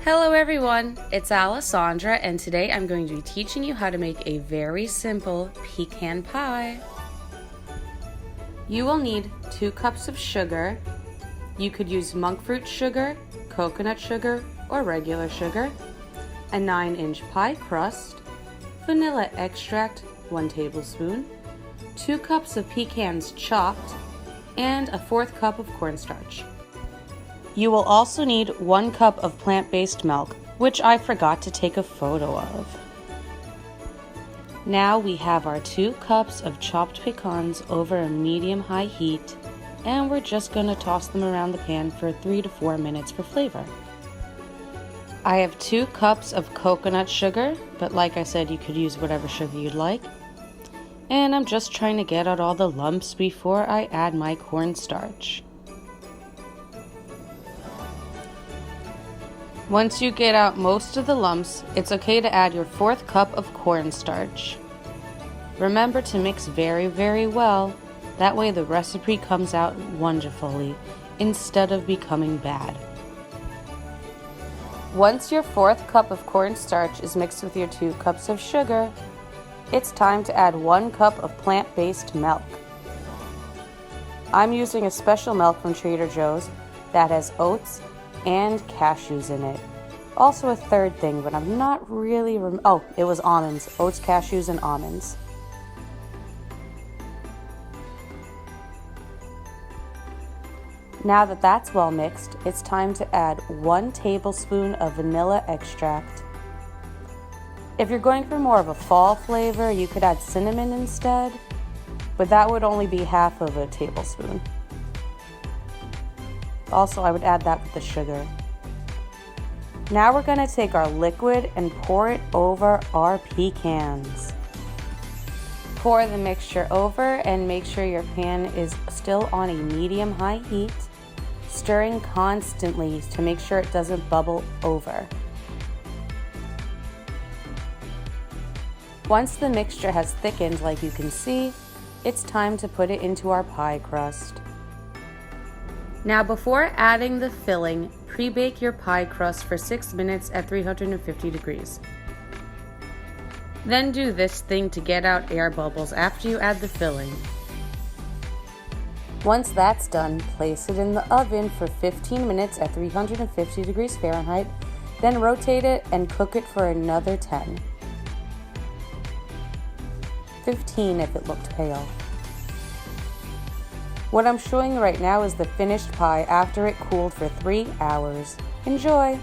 Hello everyone, it's Alessandra and today I'm going to be teaching you how to make a very simple pecan pie. You will need 2 cups of sugar. You could use monk fruit sugar, coconut sugar, or regular sugar, a 9-inch pie crust, vanilla extract 1 tablespoon, 2 cups of pecans chopped, and a 1/4 cup of cornstarch. You will also need 1 cup of plant-based milk, which I forgot to take a photo of. Now we have our 2 cups of chopped pecans over a medium-high heat, and we're just going to toss them around the pan for 3 to 4 minutes for flavor. I have 2 cups of coconut sugar, but like I said, you could use whatever sugar you'd like. And I'm just trying to get out all the lumps before I add my cornstarch. Once you get out most of the lumps, it's okay to add your 1/4 cup of cornstarch. Remember to mix very well, that way the recipe comes out wonderfully instead of becoming bad. Once your 1/4 cup of cornstarch is mixed with your 2 cups of sugar, it's time to add 1 cup of plant-based milk. I'm using a special milk from Trader Joe's that has oats and cashews in it. Also a third thing, but I'm not really it was almonds, oats, cashews, and almonds. Now that that's well mixed, it's time to add 1 tablespoon of vanilla extract. If you're going for more of a fall flavor, you could add cinnamon instead, but that would only be 1/2 of a tablespoon. Also, I would add that with the sugar. Now we're going to take our liquid and pour it over our pecans. Pour the mixture over and make sure your pan is still on a medium-high heat, stirring constantly to make sure it doesn't bubble over. Once the mixture has thickened like you can see, it's time to put it into our pie crust. Now before adding the filling, pre-bake your pie crust for 6 minutes at 350 degrees. Then do this thing to get out air bubbles after you add the filling. Once that's done, place it in the oven for 15 minutes at 350 degrees Fahrenheit, then rotate it and cook it for another 15 if it looked pale. What I'm showing you right now is the finished pie after it cooled for 3 hours. Enjoy!